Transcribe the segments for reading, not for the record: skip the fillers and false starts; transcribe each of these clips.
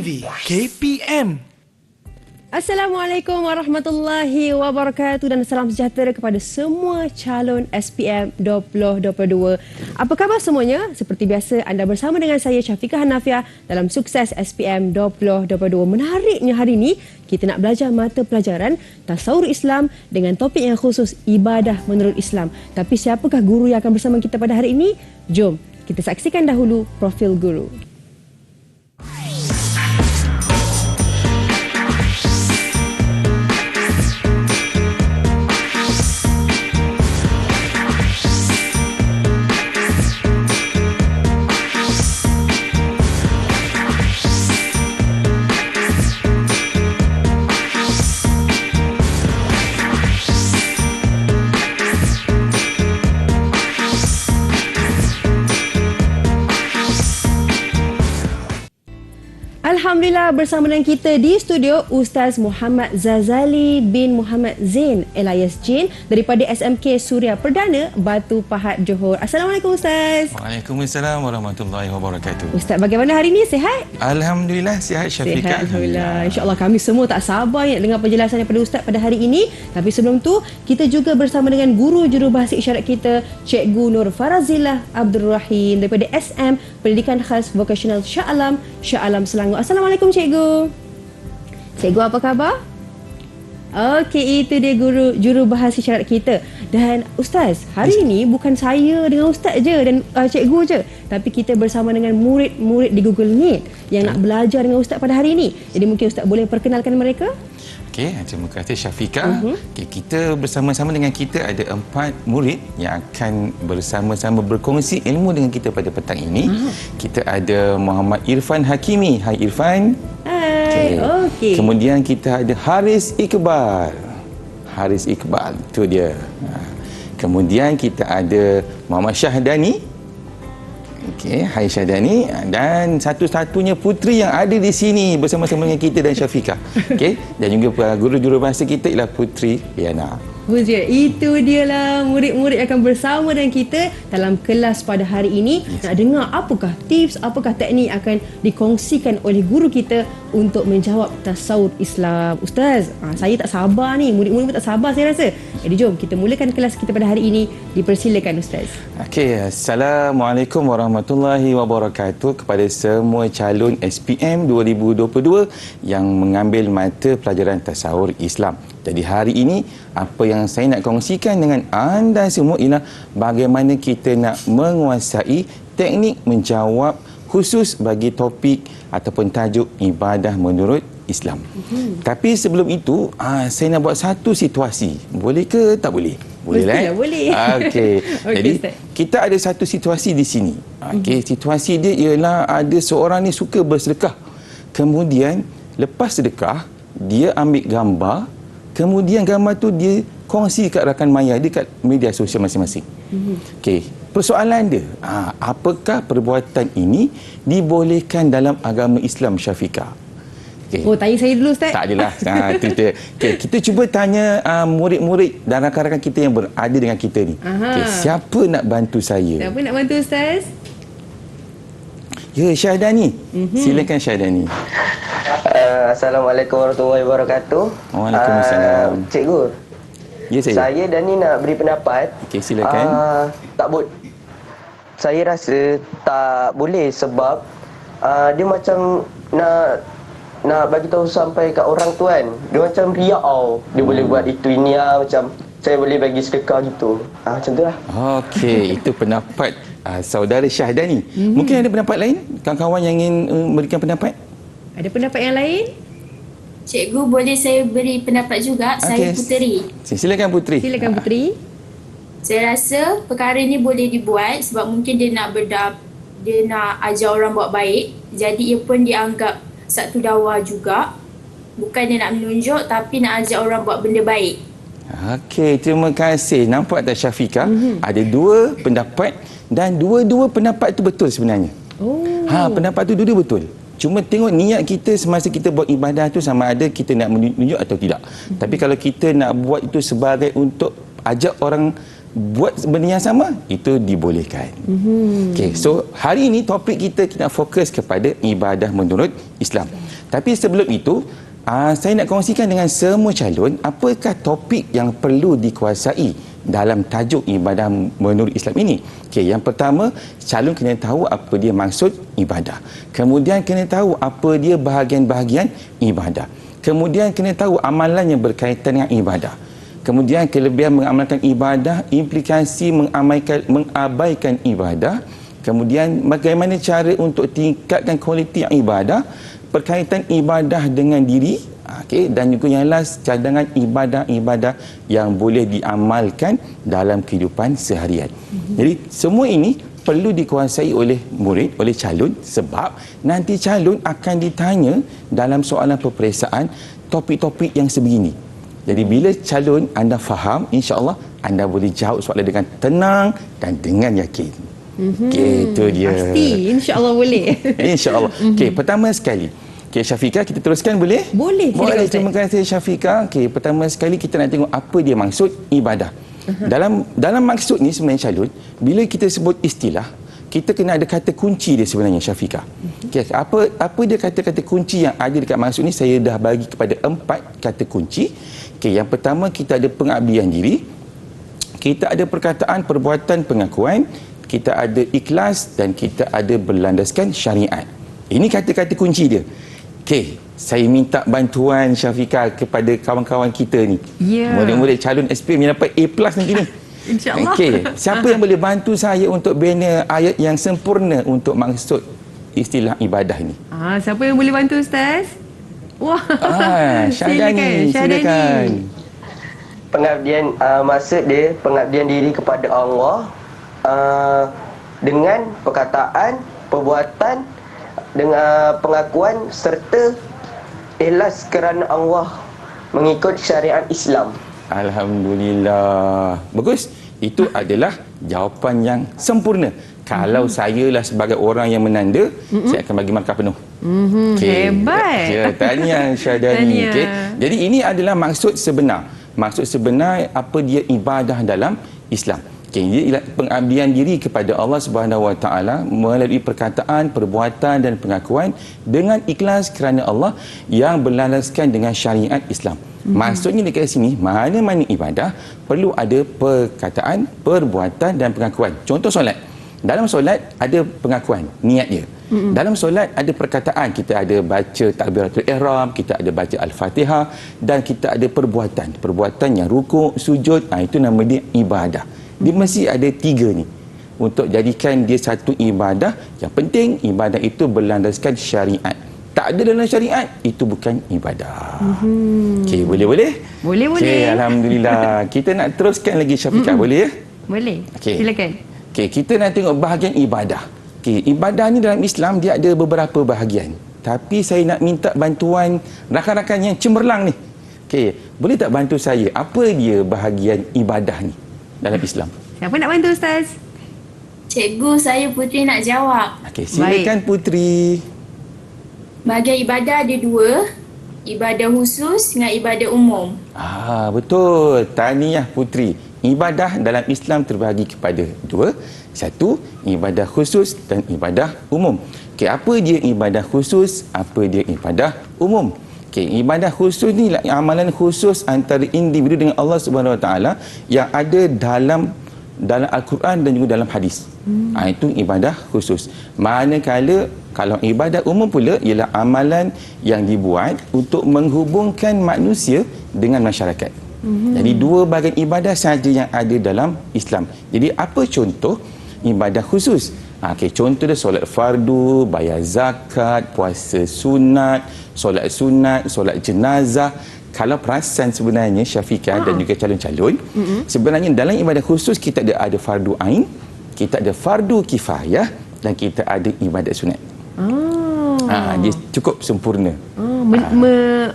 TV KPM. Assalamualaikum warahmatullahi wabarakatuh dan salam sejahtera kepada semua calon SPM 2022. Apa khabar semuanya? Seperti biasa anda bersama dengan saya Syafiqah Hanafiah dalam Sukses SPM 2022. Menariknya hari ini kita nak belajar mata pelajaran Tasawur Islam dengan topik yang khusus ibadah menurut Islam. Tapi siapakah guru yang akan bersama kita pada hari ini? Jom kita saksikan dahulu profil guru. Alhamdulillah bersama dengan kita di studio Ustaz Muhammad Zazali bin Muhammad Zain alias Jin daripada SMK Suria Perdana Batu Pahat Johor. Assalamualaikum Ustaz. Waalaikumsalam warahmatullahi wabarakatuh. Ustaz bagaimana hari ini? Sihat? Alhamdulillah sihat Syafiqah. Sihat, Alhamdulillah. InsyaAllah kami semua tak sabar nak dengar penjelasan daripada Ustaz pada hari ini. Tapi sebelum tu kita juga bersama dengan guru jurubahasa isyarat kita Cikgu Nur Farazillah Abdul Rahim daripada SM Pendidikan Khas Vocational Shah Alam Selangor. Assalamualaikum Cikgu. Cikgu apa khabar? Okey, itu dia guru jurubahasa isyarat kita. Dan Ustaz, hari ini bukan saya dengan Ustaz je dan cikgu je, tapi kita bersama dengan murid-murid di Google Meet yang nak belajar dengan Ustaz pada hari ini. Jadi mungkin Ustaz boleh perkenalkan mereka? Okey, terima kasih Syafiqah. Okey, kita bersama-sama dengan kita ada 4 murid yang akan bersama-sama berkongsi ilmu dengan kita pada petang ini. Kita ada Muhammad Irfan Hakimi. Hai Irfan. Hai. Okey. Kemudian kita ada Haris Iqbal. Itu dia. Kemudian kita ada Muhammad Syahdani. Okey, hai Syahdani, dan satu-satunya puteri yang ada di sini bersama-sama dengan kita dan Syafiqah. Okey, dan juga guru jurubahasa kita ialah Puteri Yana. Itu dia lah murid-murid akan bersama dengan kita dalam kelas pada hari ini. Nak dengar apakah tips, apakah teknik akan dikongsikan oleh guru kita untuk menjawab tasawuf Islam. Ustaz, saya tak sabar ni, murid-murid pun tak sabar saya rasa. Jadi jom kita mulakan kelas kita pada hari ini. Dipersilakan Ustaz. Okey, Assalamualaikum warahmatullahi wabarakatuh kepada semua calon SPM 2022 yang mengambil mata pelajaran tasawuf Islam. Jadi hari ini apa yang saya nak kongsikan dengan anda semua ialah bagaimana kita nak menguasai teknik menjawab khusus bagi topik ataupun tajuk ibadah menurut Islam. Tapi sebelum itu saya nak buat satu situasi. Boleh ke tak boleh? Boleh lah. Boleh. Okey. Jadi Ustaz, kita ada satu situasi di sini. Okey, situasi dia ialah ada seorang ni suka bersedekah. Kemudian lepas sedekah dia ambil gambar. Kemudian gambar tu dia kongsi kat rakan maya dia kat media sosial masing-masing. Okey, persoalan dia, apakah perbuatan ini dibolehkan dalam agama Islam Syafiqah? Okay. Oh, tanya saya dulu Ustaz. Tak adalah. Okay, kita cuba tanya murid-murid dan rakan-rakan kita yang berada dengan kita ni. Okay, siapa nak bantu saya? Siapa nak bantu Ustaz? Ya, Syahdani. Silakan Syahdani. Assalamualaikum warahmatullahi wabarakatuh. Waalaikumsalam. Cikgu. Ya, Saya Dani nak beri pendapat. Okey, silakan. Saya rasa tak boleh sebab dia macam nak bagi tahu sampai kat orang tu kan. Dia macam riak dia boleh buat itu ini macam saya boleh bagi sedekah gitu. Macam tu lah. Okey, itu pendapat saudara Syahdani. Mungkin ada pendapat lain? Kawan-kawan yang ingin memberikan pendapat? Ada pendapat yang lain? Cikgu, boleh saya beri pendapat juga? Saya Puteri. Silakan Puteri. Silakan Puteri. Saya rasa perkara ini boleh dibuat sebab mungkin dia nak dia nak ajar orang buat baik. Jadi ia pun dianggap satu dakwah juga. Bukan dia nak menunjuk tapi nak ajar orang buat benda baik. Okey, terima kasih. Nampak tak Syafiqah? Ada 2 pendapat dan dua-dua pendapat itu betul sebenarnya. Pendapat itu dua-dua betul. Cuma tengok niat kita semasa kita buat ibadah tu sama ada kita nak menunjuk atau tidak. Tapi kalau kita nak buat itu sebagai untuk ajak orang buat benda yang sama, itu dibolehkan. Okay, so hari ini topik kita nak fokus kepada ibadah menurut Islam. Tapi sebelum itu, saya nak kongsikan dengan semua calon apakah topik yang perlu dikuasai dalam tajuk ibadah menurut Islam ini. Okey, yang pertama, calon kena tahu apa dia maksud ibadah. Kemudian kena tahu apa dia bahagian-bahagian ibadah. Kemudian kena tahu amalan yang berkaitan dengan ibadah. Kemudian kelebihan mengamalkan ibadah, implikasi mengabaikan ibadah. Kemudian bagaimana cara untuk tingkatkan kualiti ibadah, berkaitan ibadah dengan diri, dan juga yang last, cadangan ibadah-ibadah yang boleh diamalkan dalam kehidupan seharian. Jadi semua ini perlu dikuasai oleh murid, oleh calon, sebab nanti calon akan ditanya dalam soalan peperiksaan topik-topik yang sebegini. Jadi bila calon anda faham, insya-Allah anda boleh jawab soalan dengan tenang dan dengan yakin. Okey, itu dia. Pasti, insya-Allah boleh. Insya-Allah. Okey, pertama sekali. Okey, Syafiqah, kita teruskan boleh? Boleh. Boleh. Terima kasih Syafiqah. Okey, pertama sekali kita nak tengok apa dia maksud ibadah. Dalam maksud ni sebenarnya calon, bila kita sebut istilah, kita kena ada kata kunci dia sebenarnya, Syafiqah. Okey, apa dia kata-kata kunci yang ada dekat maksud ni? Saya dah bagi kepada 4 kata kunci. Okey, yang pertama kita ada pengabdian diri, kita ada perkataan, perbuatan, pengakuan, kita ada ikhlas dan kita ada berlandaskan syariat. Ini kata-kata kunci dia. Okey, saya minta bantuan Syafiqah kepada kawan-kawan kita ni. Ya. Murid-murid calon SPM yang dapat A+ nanti ni. InsyaAllah. Okey, siapa yang boleh bantu saya untuk bina ayat yang sempurna untuk maksud istilah ibadah ni? Siapa yang boleh bantu, Ustaz? Wah. Syadani, silakan. Pengabdian, maksud dia pengabdian diri kepada Allah dengan perkataan, perbuatan, dengan pengakuan serta ikhlas kerana Allah, mengikut syariat Islam. Alhamdulillah. Bagus. Itu adalah jawapan yang sempurna. Kalau saya lah sebagai orang yang menanda, saya akan bagi markah penuh. Hebat. Ya, tahniah Syadani. Okay. Jadi ini adalah maksud sebenar. Maksud sebenar apa dia ibadah dalam Islam. Okay, dia ialah pengabdian diri kepada Allah Subhanahu Wa Taala melalui perkataan, perbuatan dan pengakuan dengan ikhlas kerana Allah yang berlandaskan dengan syariat Islam. Maksudnya dekat sini, mana-mana ibadah perlu ada perkataan, perbuatan dan pengakuan. Contoh solat. Dalam solat ada pengakuan, niat dia. Dalam solat ada perkataan, kita ada baca takbiratul ihram, kita ada baca al-Fatihah dan kita ada perbuatan. Perbuatan yang rukuk, sujud, itu nama dia ibadah. Dia mesti ada 3 ni untuk jadikan dia satu ibadah. Yang penting ibadah itu berlandaskan syariat. Tak ada dalam syariat, itu bukan ibadah. Okey, boleh? Boleh. Okey, alhamdulillah. Kita nak teruskan lagi Syafiqah, boleh ya? Boleh. Okey. Silakan. Okey, kita nak tengok bahagian ibadah. Okey, ibadah ni dalam Islam dia ada beberapa bahagian. Tapi saya nak minta bantuan rakan-rakan yang cemerlang ni. Okey, boleh tak bantu saya apa dia bahagian ibadah ni dalam Islam? Siapa nak bantu, Ustaz? Cikgu, saya Putri nak jawab. Okey, silakan Putri. Bahagian ibadah ada 2. Ibadah khusus dengan ibadah umum. Betul. Tahniah Putri. Ibadah dalam Islam terbahagi kepada 2. Satu, ibadah khusus dan ibadah umum. Okey, apa dia ibadah khusus? Apa dia ibadah umum? Okey, ibadah khusus ni amalan khusus antara individu dengan Allah Subhanahu Wa Taala yang ada dalam Al-Quran dan juga dalam hadis. Itu ibadah khusus. Manakala kalau ibadah umum pula ialah amalan yang dibuat untuk menghubungkan manusia dengan masyarakat. Jadi 2 bahagian ibadah sahaja yang ada dalam Islam. Jadi apa contoh ibadah khusus? Okey, contoh dia solat fardu, bayar zakat, puasa sunat, solat jenazah. Kalau perasan sebenarnya Syafiqah dan juga calon-calon, sebenarnya dalam ibadah khusus kita ada fardu ain, kita ada fardu kifayah dan kita ada ibadat sunat. Dia cukup sempurna.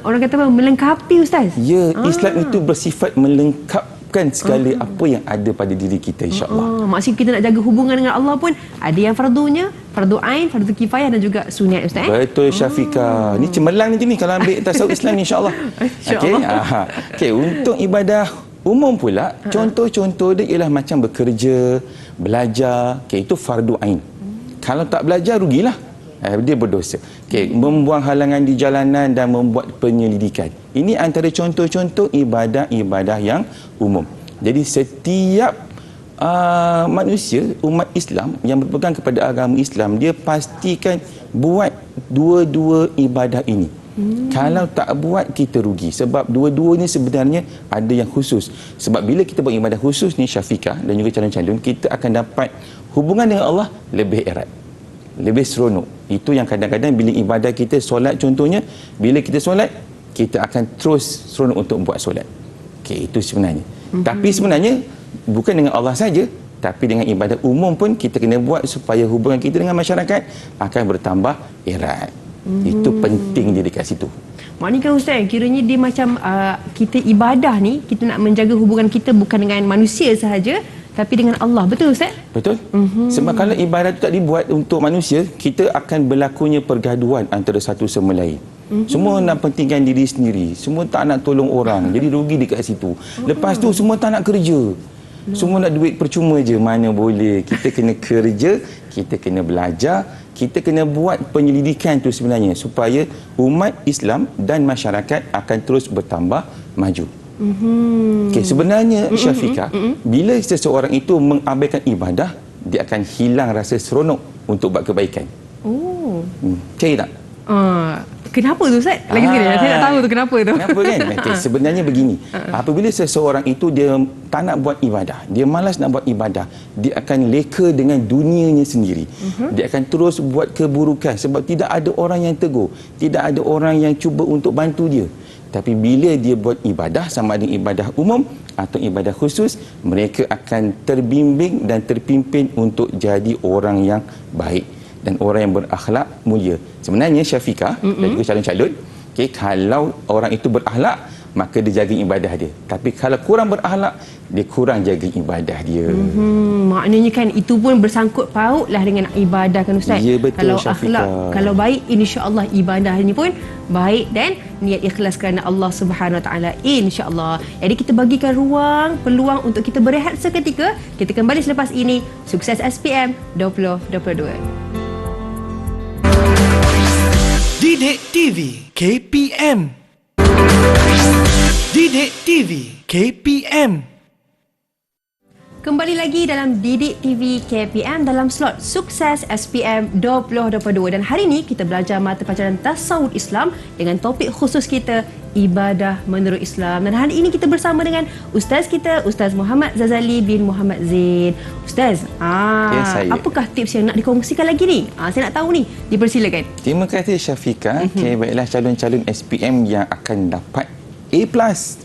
Orang kata apa? Melengkapi, Ustaz? Ya, Islam itu bersifat melengkapkan segala apa yang ada pada diri kita, insya-Allah. Maksudnya kita nak jaga hubungan dengan Allah pun ada yang fardunya, fardu ain, fardu kifayah dan juga sunat, Ustaz. Betul Syafiqah. Ni cemerlang ni kalau ambil tasawuf Islam ni, insya-Allah. Okey. Okey, untuk ibadah umum pula, contoh-contoh dia ialah macam bekerja, belajar. Okey, itu fardu ain. Kalau tak belajar rugilah. dia berdosa. Membuang halangan di jalanan dan membuat penyelidikan. Ini antara contoh-contoh ibadah-ibadah yang umum. Jadi setiap manusia, umat Islam yang berpegang kepada agama Islam, dia pastikan buat dua-dua ibadah ini. Kalau tak buat, kita rugi. Sebab dua-dua ni sebenarnya ada yang khusus. Sebab bila kita buat ibadah khusus ni, Syafiqah dan juga calon-calon, kita akan dapat hubungan dengan Allah lebih erat, lebih seronok. Itu yang kadang-kadang bila ibadah kita, solat contohnya, bila kita solat, kita akan terus seronok untuk buat solat. Itu sebenarnya. Tapi sebenarnya bukan dengan Allah saja, tapi dengan ibadah umum pun kita kena buat supaya hubungan kita dengan masyarakat akan bertambah erat. Itu penting dia dekat situ. Maknanya kan Ustaz, kiranya dia macam kita ibadah ni, kita nak menjaga hubungan kita bukan dengan manusia sahaja, tapi dengan Allah. Betul Ustaz? Betul. Sebab kalau ibadat tak dibuat untuk manusia, kita akan berlakunya pergaduhan antara satu sama lain. Semua nak pentingkan diri sendiri, semua tak nak tolong orang, jadi rugi dekat situ. Lepas tu semua tak nak kerja, semua nak duit percuma je. Mana boleh. Kita kena kerja, kita kena belajar, kita kena buat penyelidikan tu sebenarnya supaya umat Islam dan masyarakat akan terus bertambah maju. Sebenarnya Syafiqah, bila seseorang itu mengabaikan ibadah, dia akan hilang rasa seronok untuk buat kebaikan. Cari tak? Kenapa tu Ustaz? Lagi sekali, saya nak tahu tu kenapa tu. Kenapa kan? Sebenarnya begini, apabila seseorang itu dia tak nak buat ibadah, dia malas nak buat ibadah, dia akan leka dengan dunianya sendiri. Dia akan terus buat keburukan sebab tidak ada orang yang tegur, tidak ada orang yang cuba untuk bantu dia. Tapi bila dia buat ibadah, sama ada ibadah umum atau ibadah khusus, mereka akan terbimbing dan terpimpin untuk jadi orang yang baik dan orang yang berakhlak mulia. Sebenarnya Syafiqah dan juga calon-calon, kalau orang itu berakhlak, maka dia jaga ibadah dia. Tapi kalau kurang berakhlak, dia kurang jaga ibadah dia. Maknanya kan itu pun bersangkut pautlah dengan ibadah kan Ustaz. Ya, betul, kalau Syafiqah. akhlak, kalau baik, insya-Allah ibadahnya pun baik dan niat ikhlas kerana Allah Subhanahu Wa Taala, insya-Allah. Jadi kita bagikan ruang, peluang untuk kita berehat seketika. Kita kembali selepas ini. Sukses SPM 2022. Didik TV KPM. Didik TV KPM. Kembali lagi dalam Didik TV KPM dalam slot Sukses SPM 2022, dan hari ini kita belajar mata pelajaran Tasawuf Islam dengan topik khusus kita Ibadah Menurut Islam. Dan hari ini kita bersama dengan Ustaz kita, Ustaz Muhammad Zazali bin Muhammad Zain. Ustaz, apakah tips yang nak dikongsikan lagi ni? Saya nak tahu ni, dipersilakan. Terima kasih Syafiqah. Baiklah calon-calon SPM yang akan dapat A+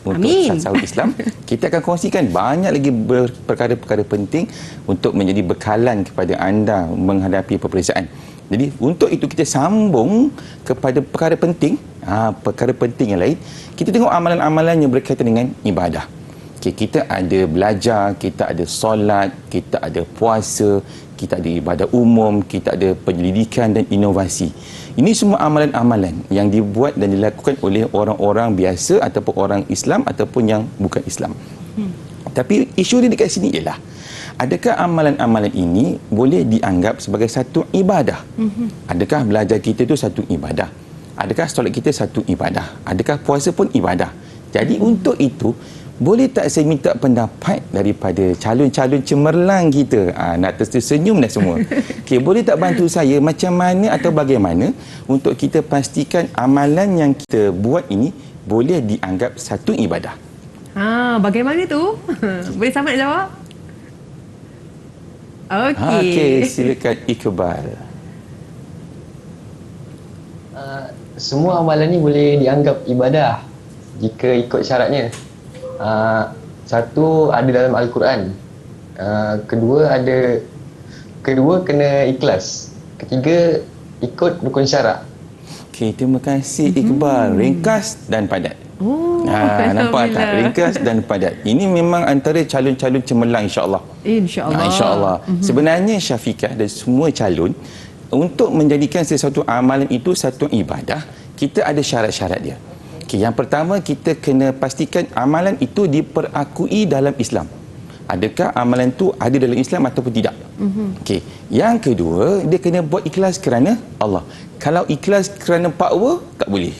untuk Tasawuf Islam. Kita akan kongsikan banyak lagi perkara-perkara penting untuk menjadi bekalan kepada anda menghadapi peperiksaan. Jadi untuk itu kita sambung kepada perkara penting yang lain. Kita tengok amalan-amalan yang berkaitan dengan ibadah. Kita ada belajar, kita ada solat, kita ada puasa, kita ada ibadah umum, kita ada penyelidikan dan inovasi. Ini semua amalan-amalan yang dibuat dan dilakukan oleh orang-orang biasa ataupun orang Islam ataupun yang bukan Islam. Tapi isu dia dekat sini ialah, adakah amalan-amalan ini boleh dianggap sebagai satu ibadah? Adakah belajar kita itu satu ibadah? Adakah solat kita satu ibadah? Adakah puasa pun ibadah? Jadi untuk itu, boleh tak saya minta pendapat daripada calon-calon cemerlang kita? Nak tersenyum dah semua. Boleh tak bantu saya macam mana atau bagaimana untuk kita pastikan amalan yang kita buat ini boleh dianggap satu ibadah? Bagaimana tu? Boleh sama nak jawab? Okey, silakan Iqbal. Semua amalan ni boleh dianggap ibadah jika ikut syaratnya. Satu, ada dalam Al-Quran. Kedua kena ikhlas. Ketiga, ikut rukun syarak. Terima kasih Iqbal. Ringkas dan padat. Nampak tak? Ringkas dan padat. Ini memang antara calon-calon cemerlang, insya-Allah. InsyaAllah. Sebenarnya Syafiqah dan semua calon, untuk menjadikan sesuatu amalan itu satu ibadah, kita ada syarat-syarat dia. Yang pertama, kita kena pastikan amalan itu diperakui dalam Islam. adakah amalan tu ada dalam Islam ataupun tidak. Okey. Yang kedua, dia kena buat ikhlas kerana Allah. Kalau ikhlas kerana pakwa, tak boleh.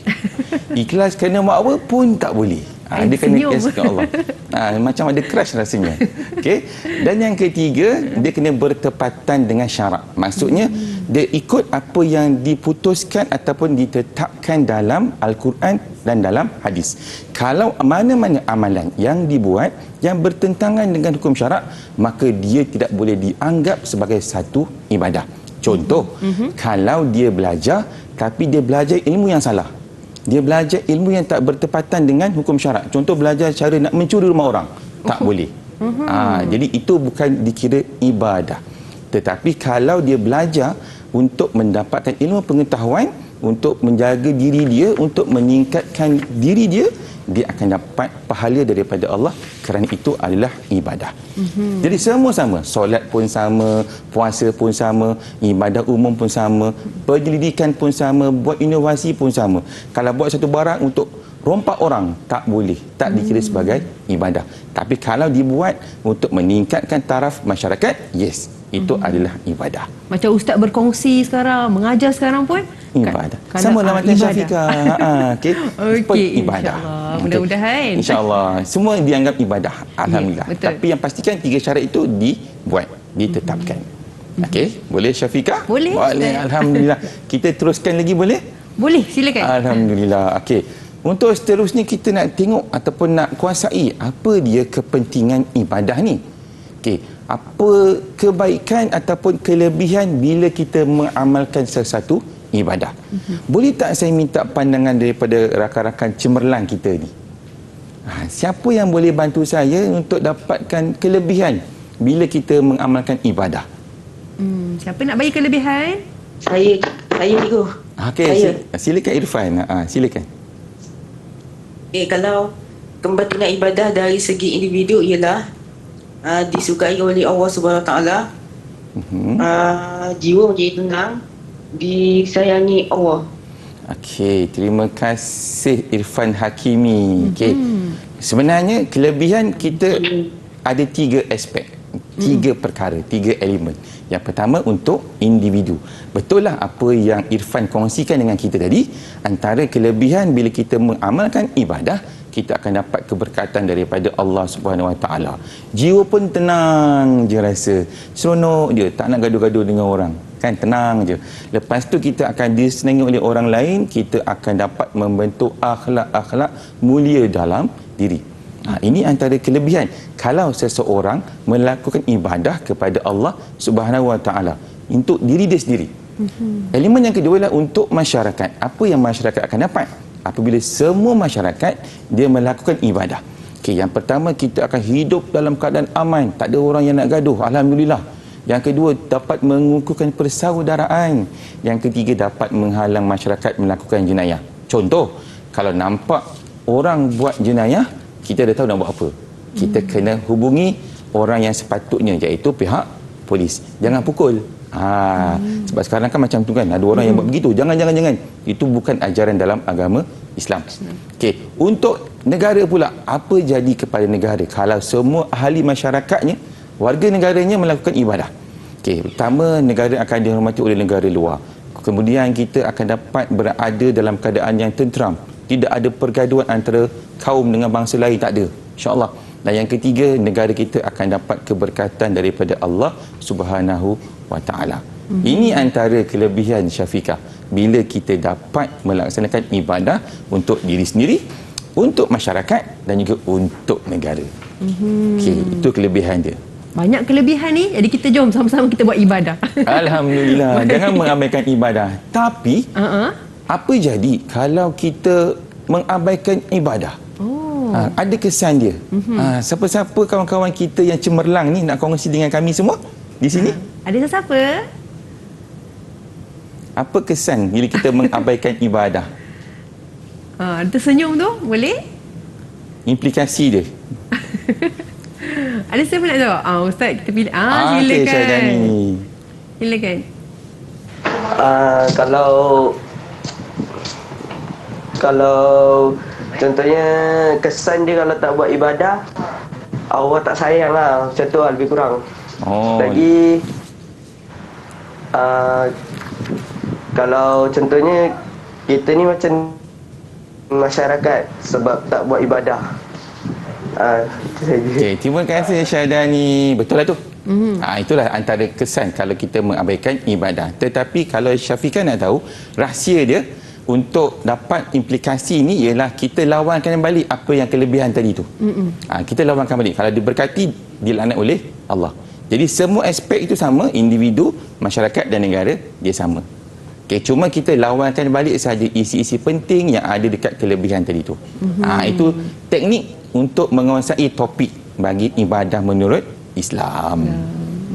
Ikhlas kerana makwa pun tak boleh. Dia kena ikhlas kerana Allah. Macam ada crush rasanya. Okey. Dan yang ketiga, dia kena bertepatan dengan syarak. Maksudnya, dia ikut apa yang diputuskan ataupun ditetapkan dalam Al-Quran dan dalam hadis. Kalau mana-mana amalan yang dibuat yang bertentangan dengan hukum syarak, maka dia tidak boleh dianggap sebagai satu ibadah. Contoh, kalau dia belajar tapi dia belajar ilmu yang salah, dia belajar ilmu yang tak bertepatan dengan hukum syarak. Contoh, belajar cara nak mencuri rumah orang, tak boleh. Jadi itu bukan dikira ibadah. Tetapi kalau dia belajar untuk mendapatkan ilmu pengetahuan, untuk menjaga diri dia, untuk meningkatkan diri dia, dia akan dapat pahala daripada Allah, kerana itu adalah ibadah. Jadi semua sama, solat pun sama, puasa pun sama, ibadah umum pun sama, penyelidikan pun sama, buat inovasi pun sama. Kalau buat satu barang untuk rompak orang, tak boleh, tak dikira sebagai ibadah. Tapi kalau dibuat untuk meningkatkan taraf masyarakat, yes, itu adalah ibadah. Macam ustaz berkongsi sekarang, mengajar sekarang pun ibadah. Sama lah macam Syafiqah. Okey. Okey, Ibadah. insya-Allah. Mudah-mudahan. Insya-Allah. Semua dianggap ibadah. Alhamdulillah. Ya, betul. Tapi yang pastikan 3 syarat itu dibuat, ditetapkan. Okey, boleh Syafiqah? Boleh. Boleh. Alhamdulillah. Kita teruskan lagi boleh? Boleh, silakan. Alhamdulillah. Okey. Untuk seterusnya kita nak tengok ataupun nak kuasai apa dia kepentingan ibadah ni. Okey, apa kebaikan ataupun kelebihan bila kita mengamalkan sesuatu ibadah. Boleh tak saya minta pandangan daripada rakan-rakan cemerlang kita ni? Siapa yang boleh bantu saya untuk dapatkan kelebihan bila kita mengamalkan ibadah? Siapa nak bagi kelebihan? Saya cikgu. Okey, silakan Irfan. Silakan. Kalau kepentingan ibadah dari segi individu ialah disukai oleh Allah Subhanahu Wa Taala. Jiwa menjadi tenang, disayangi Allah. Okey, terima kasih Irfan Hakimi. Okey. Sebenarnya kelebihan kita ada 3 aspek, 3 perkara, 3 elemen. Yang pertama untuk individu. Betul lah apa yang Irfan kongsikan dengan kita tadi. Antara kelebihan bila kita mengamalkan ibadah, kita akan dapat keberkatan daripada Allah Subhanahu Wa Taala. Jiwa pun tenang je rasa. Seronok je, tak nak gaduh-gaduh dengan orang. Kan, tenang je. Lepas tu kita akan disenangi oleh orang lain, kita akan dapat membentuk akhlak-akhlak mulia dalam diri. Ini antara kelebihan kalau seseorang melakukan ibadah kepada Allah Subhanahu Wa Taala untuk diri dia sendiri. Elemen yang kedua adalah untuk masyarakat. Apa yang masyarakat akan dapat apabila semua masyarakat dia melakukan ibadah? Okey, yang pertama, kita akan hidup dalam keadaan aman, tak ada orang yang nak gaduh, alhamdulillah. Yang kedua, dapat mengukuhkan persaudaraan. Yang ketiga, dapat menghalang masyarakat melakukan jenayah. Contoh, kalau nampak orang buat jenayah, kita dah tahu nak buat apa. Kita kena hubungi orang yang sepatutnya, iaitu pihak polis. Jangan pukul. Sebab sekarang kan macam tu kan, ada orang yang buat begitu. Jangan. Itu bukan ajaran dalam agama Islam. Okey, untuk negara pula, apa jadi kepada negara kalau semua ahli masyarakatnya, warga negaranya melakukan ibadah? Okey, pertama, negara akan dihormati oleh negara luar. Kemudian kita akan dapat berada dalam keadaan yang tenteram. Tidak ada pergaduhan antara kaum dengan bangsa lain, tak ada. InsyaAllah. Dan yang ketiga, negara kita akan dapat keberkatan daripada Allah Subhanahu Wa Taala. Ini antara kelebihan Syafiqah bila kita dapat melaksanakan ibadah untuk diri sendiri, untuk masyarakat dan juga untuk negara. Okey, itu kelebihan dia. Banyak kelebihan ni, jadi kita jom sama-sama kita buat ibadah. Alhamdulillah. Jangan mengabaikan ibadah. Tapi apa jadi kalau kita mengabaikan ibadah? Ada kesan dia. Siapa-siapa kawan-kawan kita yang cemerlang ni nak kongsi dengan kami semua di sini? Ada siapa? Apa kesan bila kita mengabaikan ibadah? Tersenyum tu, boleh? Implikasi dia. Ada siapa nak jawab? Ustaz, kita pilih. Okey, Silakan. Syahidani. Silakan. Kalau contohnya kesan dia kalau tak buat ibadah, Allah tak sayang lah. Macam tu lah, lebih kurang. Oh. Lagi kalau contohnya kita ni macam masyarakat sebab tak buat ibadah. Itu saja. Okey, terima kasih Syahadani. Betul lah tu. Itulah antara kesan kalau kita mengabaikan ibadah. Tetapi kalau Syafiqah nak tahu, rahsia dia untuk dapat implikasi ni ialah kita lawankan balik apa yang kelebihan tadi tu. Kita lawankan balik. Kalau diberkati, dilaknat oleh Allah. Jadi semua aspek itu sama, individu, masyarakat dan negara dia sama. Okay, cuma kita lawankan balik saja isi-isi penting yang ada dekat kelebihan tadi tu. Itu teknik untuk menguasai topik bagi ibadah menurut Islam.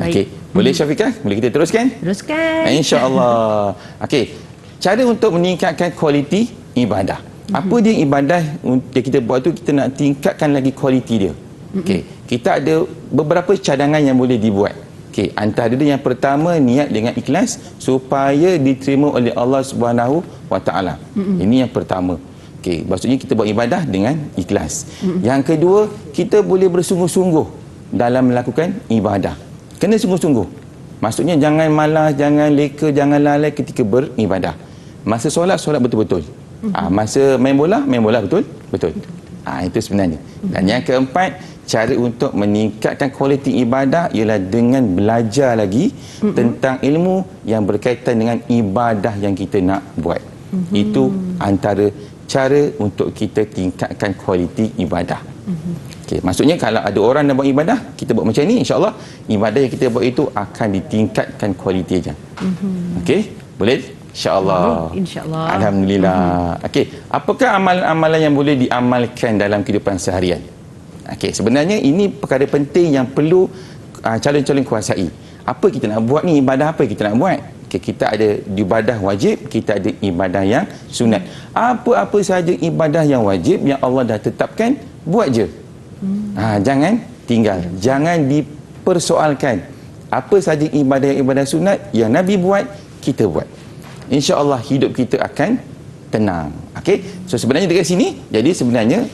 Okey, boleh Syafiqah? Boleh kita teruskan? Teruskan. InsyaAllah. Okey, cara untuk meningkatkan kualiti ibadah. Apa dia ibadah yang kita buat tu, kita nak tingkatkan lagi kualiti dia. Okey, kita ada beberapa cadangan yang boleh dibuat. Okey, antara dia yang pertama, niat dengan ikhlas supaya diterima oleh Allah Subhanahu Wa Taala. Ini yang pertama. Okey, maksudnya kita buat ibadah dengan ikhlas. Yang kedua, kita boleh bersungguh-sungguh dalam melakukan ibadah. Kena sungguh-sungguh. Maksudnya jangan malas, jangan leka, jangan lalai ketika beribadah. Masa solat betul-betul. Masa main bola betul. Itu sebenarnya. Dan yang keempat, cara untuk meningkatkan kualiti ibadah ialah dengan belajar lagi tentang ilmu yang berkaitan dengan ibadah yang kita nak buat. Itu antara cara untuk kita tingkatkan kualiti ibadah. Okey, maksudnya kalau ada orang nak buat ibadah, kita buat macam ni, insya-Allah ibadah yang kita buat itu akan ditingkatkan kualitinya. Okey, boleh? InsyaAllah. InsyaAllah. Alhamdulillah. Okey, apakah amalan-amalan yang boleh diamalkan dalam kehidupan seharian? Okey, sebenarnya ini perkara penting yang perlu calon-calon kuasai. Apa kita nak buat ni, ibadah apa kita nak buat? Okay, kita ada ibadah wajib, kita ada ibadah yang sunat. Apa-apa sahaja ibadah yang wajib yang Allah dah tetapkan, buat je. Jangan tinggal, jangan dipersoalkan. Apa sahaja ibadah sunat yang Nabi buat, kita buat. InsyaAllah hidup kita akan tenang. Okey, so sebenarnya dekat sini, jadi sebenarnya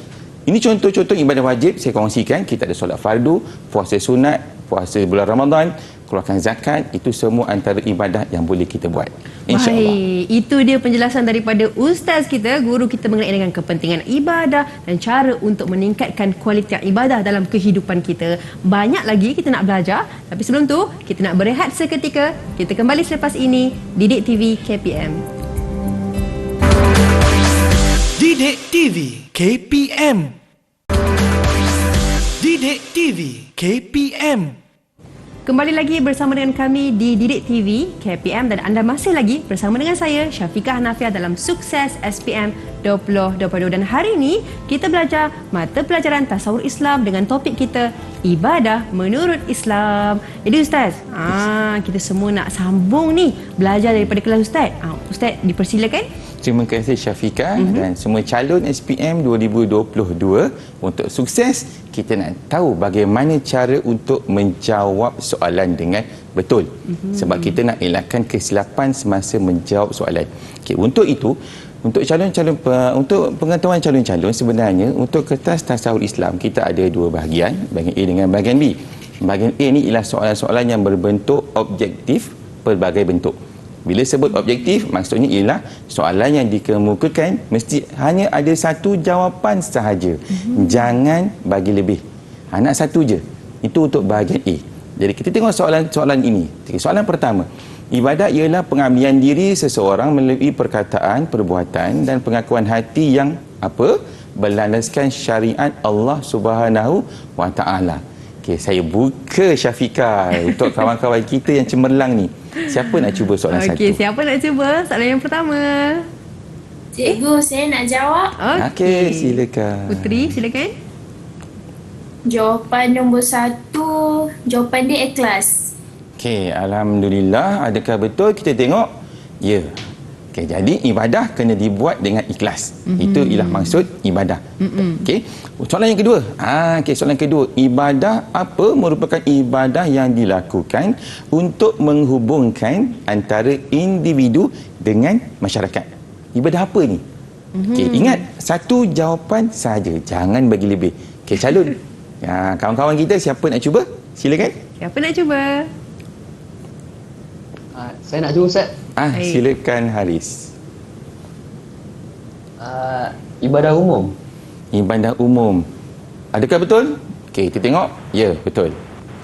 ini contoh-contoh ibadah wajib saya kongsikan. Kita ada solat fardu, puasa sunat, puasa bulan Ramadan, keluarkan zakat, itu semua antara ibadah yang boleh kita buat. InsyaAllah. Baik, itu dia penjelasan daripada ustaz kita, guru kita mengenai dengan kepentingan ibadah dan cara untuk meningkatkan kualiti ibadah dalam kehidupan kita. Banyak lagi kita nak belajar, tapi sebelum tu kita nak berehat seketika. Kita kembali selepas ini, Didik TV KPM. Didik TV KPM. Didik TV KPM. Kembali lagi bersama dengan kami di Didik TV KPM dan anda masih lagi bersama dengan saya Syafiqah Hanafiah dalam Sukses SPM 2022. Dan hari ini kita belajar mata pelajaran tasawur Islam dengan topik kita ibadah menurut Islam. Jadi Ustaz, kita semua nak sambung ni belajar daripada kelas Ustaz. Ustaz dipersilakan. Terima kasih Syafiqah dan semua calon SPM 2022. Untuk sukses, kita nak tahu bagaimana cara untuk menjawab soalan dengan betul. Sebab kita nak elakkan kesilapan semasa menjawab soalan. Okey, untuk itu, untuk pengetahuan calon-calon, sebenarnya untuk kertas tasawur Islam kita ada dua bahagian, bahagian A dengan bahagian B. Bahagian A ni ialah soalan-soalan yang berbentuk objektif pelbagai bentuk. Bila sebut objektif, maksudnya ialah soalan yang dikemukakan mesti hanya ada satu jawapan sahaja. Jangan bagi lebih. Nak satu je. Itu untuk bahagian A. Jadi kita tengok soalan ini. Soalan pertama. Ibadat ialah pengabdian diri seseorang melalui perkataan, perbuatan dan pengakuan hati yang berlandaskan syariat Allah Subhanahu Wa Taala. Okey, saya buka Syafiqah untuk kawan-kawan kita yang cemerlang ni. Siapa nak cuba soalan satu? Okey, siapa nak cuba soalan yang pertama? Cikgu, saya nak jawab. Okey, silakan. Putri, silakan. Jawapan nombor 1, jawapan dia ikhlas. Okey, alhamdulillah. Adakah betul? Kita tengok. Ya. Okey, jadi ibadah kena dibuat dengan ikhlas. Itu ialah maksud ibadah. Okey. Soalan yang kedua. Soalan kedua. Ibadah apa merupakan ibadah yang dilakukan untuk menghubungkan antara individu dengan masyarakat? Ibadah apa ni? Okey, ingat satu jawapan saja. Jangan bagi lebih. Okey, calon. Kawan-kawan kita siapa nak cuba? Silakan. Siapa nak cuba? Saya nak cuba Ustaz. Baik. Silakan Haris. Ibadah umum. Ibadah umum. Adakah betul? Okey, kita tengok. Ya, betul.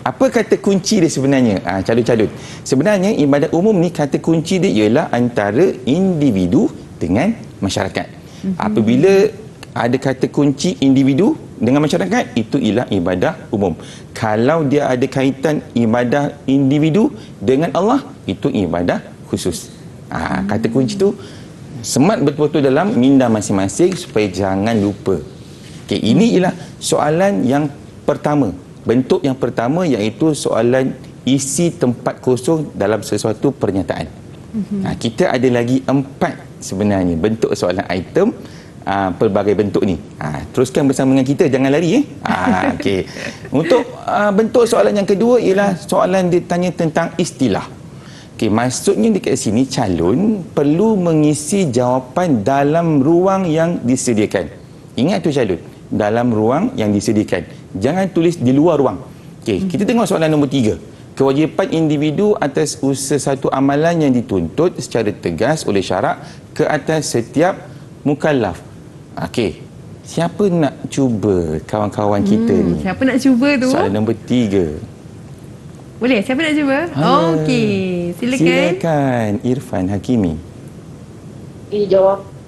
Apa kata kunci dia sebenarnya? Calon-calon. Sebenarnya ibadah umum ni kata kunci dia ialah antara individu dengan masyarakat. Apabila ada kata kunci individu dengan masyarakat, itu ialah ibadah umum. Kalau dia ada kaitan ibadah individu dengan Allah, itu ibadah khusus. Kata kunci tu semat betul-betul dalam minda masing-masing supaya jangan lupa. Okey, ini ialah soalan yang pertama. Bentuk yang pertama iaitu soalan isi tempat kosong dalam sesuatu pernyataan. Kita ada lagi 4 sebenarnya bentuk soalan item pelbagai bentuk ni. Teruskan bersama dengan kita, jangan lari. Okey. Untuk bentuk soalan yang kedua ialah soalan dia tanya tentang istilah. Okey, maksudnya dekat sini calon perlu mengisi jawapan dalam ruang yang disediakan. Ingat tu calon, dalam ruang yang disediakan. Jangan tulis di luar ruang. Okey, kita tengok soalan nombor 3. Kewajipan individu atas usaha satu amalan yang dituntut secara tegas oleh syarak ke atas setiap mukallaf. Okey, siapa nak cuba kawan-kawan kita ni? Siapa nak cuba tu? Soalan nombor 3. Boleh? Siapa nak cuba? Okey, silakan. Silakan Irfan Hakimi.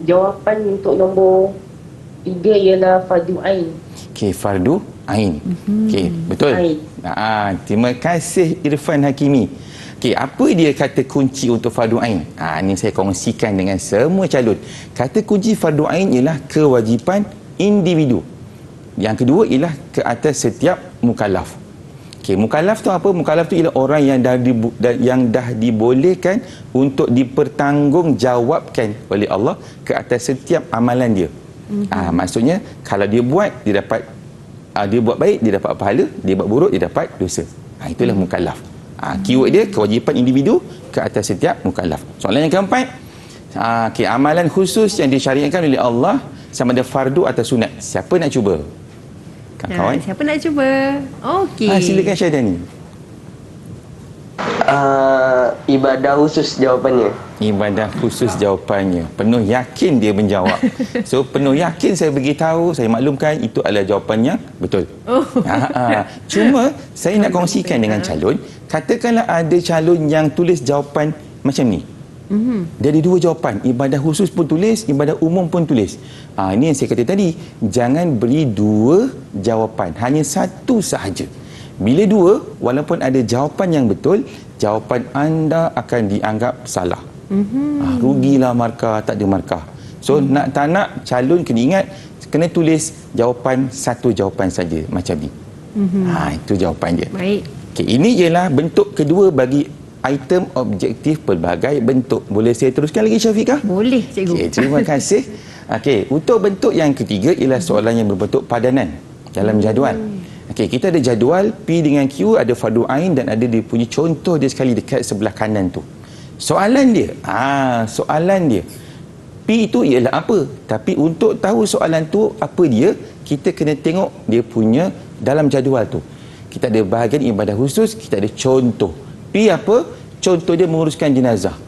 Jawapan untuk nombor 3 ialah fardu ain. Okey, fardu ain. Okey, betul. Ain. Terima kasih Irfan Hakimi. Okey, apa dia kata kunci untuk fardu ain? Ini saya kongsikan dengan semua calon. Kata kunci fardu ain ialah kewajipan individu. Yang kedua ialah ke atas setiap mukallaf. Okey, mukallaf tu apa? Mukallaf tu ialah orang yang dah dibolehkan untuk dipertanggungjawabkan oleh Allah ke atas setiap amalan dia. Maksudnya kalau dia buat, dia dapat dia buat baik, dia dapat pahala, dia buat buruk, dia dapat dosa. Itulah mukallaf. Keyword dia kewajipan individu ke atas setiap mukallaf. Soalan yang keempat, amalan khusus yang disyariatkan oleh Allah sama ada fardu atau sunat. Siapa nak cuba? Kawan-kawan? Siapa nak cuba? Okey. Silakan Syadani. Ibadah khusus jawapannya. Ibadah khusus jawapannya. Penuh yakin dia menjawab. So penuh yakin saya beritahu, saya maklumkan itu adalah jawapannya betul. Cuma saya nak kongsikan dengan calon, katakanlah ada calon yang tulis jawapan macam ni. Dia ada 2 jawapan, ibadah khusus pun tulis, ibadah umum pun tulis. Ini yang saya kata tadi, jangan beri 2 jawapan, hanya 1 sahaja. Bila 2, walaupun ada jawapan yang betul, jawapan anda akan dianggap salah. Rugilah markah, tak ada markah. So nak tak nak, calon kena ingat, kena tulis jawapan 1 jawapan saja macam ni. Itu jawapan dia. Baik. Okay, ini ialah bentuk kedua bagi item objektif pelbagai bentuk. Boleh saya teruskan lagi Syafiqah? Boleh, cikgu. Okay, terima kasih. Okey, untuk bentuk yang ketiga ialah soalan yang berbentuk padanan dalam jadual. Okey, kita ada jadual P dengan Q, ada fardu ain dan ada dia punya contoh dia sekali dekat sebelah kanan tu. Soalan dia, P itu ialah apa? Tapi untuk tahu soalan tu apa dia, kita kena tengok dia punya dalam jadual tu. Kita ada bahagian ibadah khusus, kita ada contoh. P apa? Contoh dia menguruskan jenazah.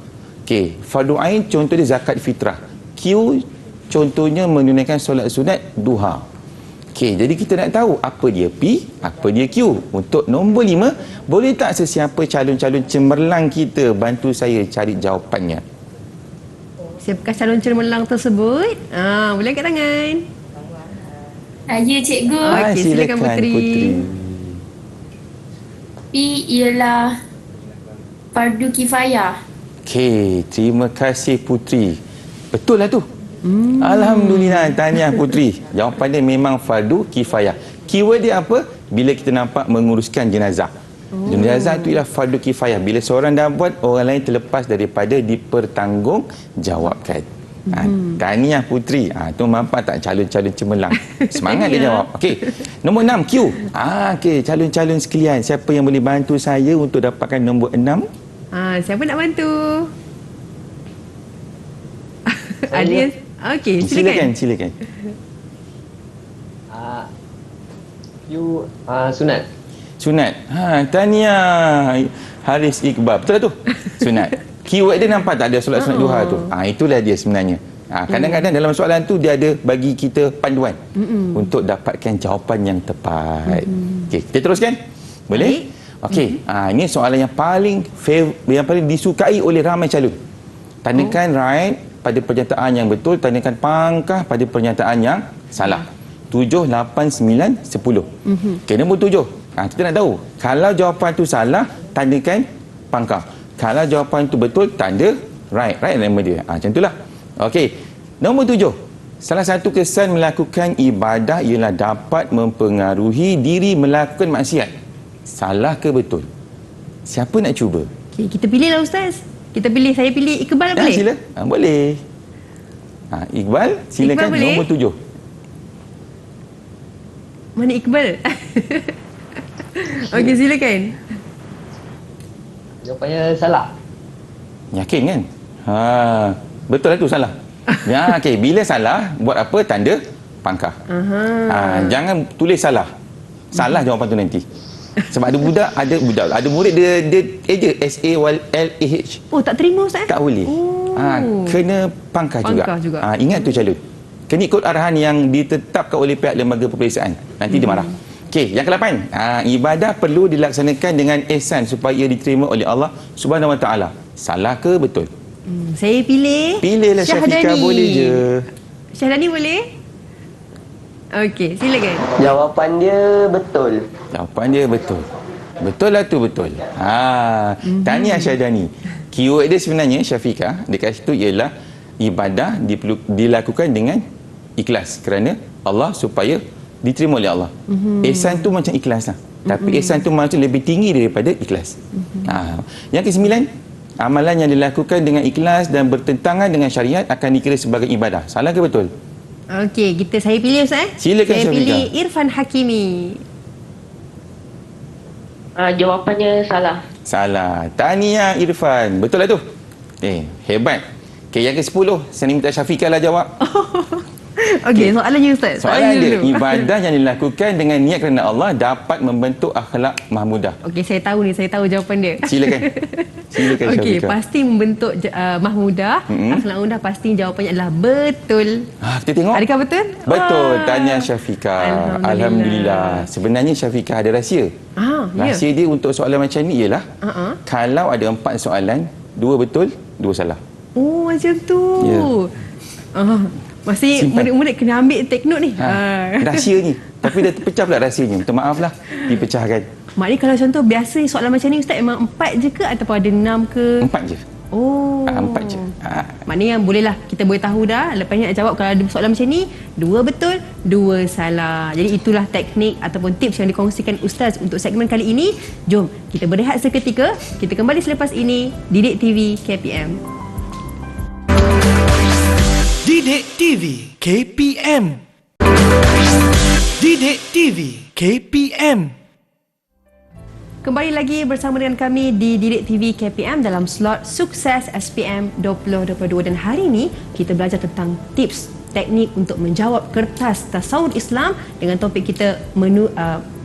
Okey, fardu ain contoh dia zakat fitrah. Q contohnya menunaikan solat sunat duha. Okey, jadi kita nak tahu apa dia P, apa dia Q. Untuk nombor 5, boleh tak sesiapa calon-calon cemerlang kita bantu saya cari jawapannya? Siapakah calon cemerlang tersebut? Boleh angkat tangan. Ya, cikgu. Okey, silakan Putri. P ialah fardu kifayah. Okey, terima kasih Putri. Betul lah tu. Alhamdulillah, tahniah Putri. Jawapan dia memang fardu kifayah. Keyword dia apa? Bila kita nampak menguruskan jenazah. Jenazah itu ialah fardu kifayah. Bila seorang dah buat, orang lain terlepas daripada dipertanggungjawabkan. Tahniah Putri. Tu mampak tak calon-calon cemerlang? Semangat dia jawab. Okey. Nombor 6 Q. Okey, calon-calon sekalian, siapa yang boleh bantu saya untuk dapatkan nombor 6? Siapa nak bantu? Ada. Okey, silakan. Silakan. Sunat. Sunat. Tahniah Haris Iqbal. Betul tak tu? Sunat. Keyword dia nampak tak ada solat sunat duha tu? Itulah dia sebenarnya. Kadang-kadang dalam soalan tu dia ada bagi kita panduan untuk dapatkan jawapan yang tepat. Okey, kita teruskan? Boleh? Okey, ini soalan yang paling disukai oleh ramai calon. Tandakan right pada pernyataan yang betul, tandakan pangkah pada pernyataan yang salah. 7, 8, 9, 10. Okey, nombor 7. Kita nak tahu, kalau jawapan tu salah, tandakan pangkah. Kalau jawapan tu betul, tanda right. Right nama dia. Macam itulah. Okey. Nombor 7. Salah satu kesan melakukan ibadah ialah dapat mempengaruhi diri melakukan maksiat. Salah ke betul? Siapa nak cuba? Okay, kita pilihlah Ustaz. Kita pilih, saya pilih Iqbal boleh? Sila. Boleh. Iqbal, silakan. Iqbal boleh? Nombor 7. Mana Iqbal? Okey, silakan. Jawapannya salah. Yakin kan? Betul lah tu salah. Okey, bila salah, buat apa? Tanda pangkah. Jangan tulis salah. Salah jawapan tu nanti. Sebab ada murid dia eja SALAH. Oh, tak terima Ustaz? Tak boleh. Kena pangkah juga. Ingat tu calon. Kena ikut arahan yang ditetapkan oleh pihak lembaga peperiksaan. Nanti dia marah. Okey, yang ke-8. Ibadah perlu dilaksanakan dengan ihsan supaya diterima oleh Allah Subhanahu Wa Taala. Salah ke betul? Saya pilih Pilihlah Syafiqah, boleh je. Syahdani boleh? Okey, silakan. Jawapan dia betul. Jawapan dia betul. Betul lah tu betul. Tahniah Syahdani. Keyword dia sebenarnya Syafiqah dekat situ ialah ibadah dilakukan dengan ikhlas kerana Allah supaya diterima oleh Allah. Ihsan tu macam ikhlas lah. Tapi ihsan tu macam lebih tinggi daripada ikhlas. Yang ke-9, amalan yang dilakukan dengan ikhlas dan bertentangan dengan syariat akan dikira sebagai ibadah. Salah ke betul? Okey, saya pilih Ustaz. Silakan Saya Syafiqah. pilih Irfan Hakimi. Jawapannya salah. Salah. Tahniah Irfan. Betul lah tu? Hebat. Okey, yang ke-10, saya minta Syafiqah lah jawab. Okey, soalannya Ustaz. Soalan dia, dulu. ibadah yang dilakukan dengan niat kerana Allah dapat membentuk akhlak mahmudah. Okey, saya tahu jawapan dia. Silakan. Silakan Okey, Syafiqah. pasti membentuk mahmudah. Akhlak mahmudah pasti jawapannya adalah betul. Kita tengok. Adakah betul? Betul. Tahniah Syafiqah. Alhamdulillah. Sebenarnya Syafiqah ada rahsia. Rahsia dia untuk soalan macam ni ialah kalau ada 4 soalan, 2 betul, 2 salah. Oh, macam tu. Ya. Masih murid-murid kena ambil take note ni. Rahsia ni. Tapi dah terpecah pula rahsianya. Minta maaf lah. Dipecahkan. Maknanya kalau contoh biasa soalan macam ni Ustaz memang 4 je ke ataupun ada 6 ke? 4 je. Oh. 4 je. Maknanya bolehlah kita boleh tahu dah lepas ni nak jawab kalau ada soalan macam ni 2 betul, 2 salah. Jadi itulah teknik ataupun tips yang dikongsikan Ustaz untuk segmen kali ini. Jom kita berehat seketika. Kita kembali selepas ini Didik TV KPM. Didik TV KPM. Didik TV KPM. Kembali lagi bersama dengan kami di Didik TV KPM dalam slot Sukses SPM 2022 dan hari ini kita belajar tentang tips teknik untuk menjawab kertas tasawuf Islam dengan topik kita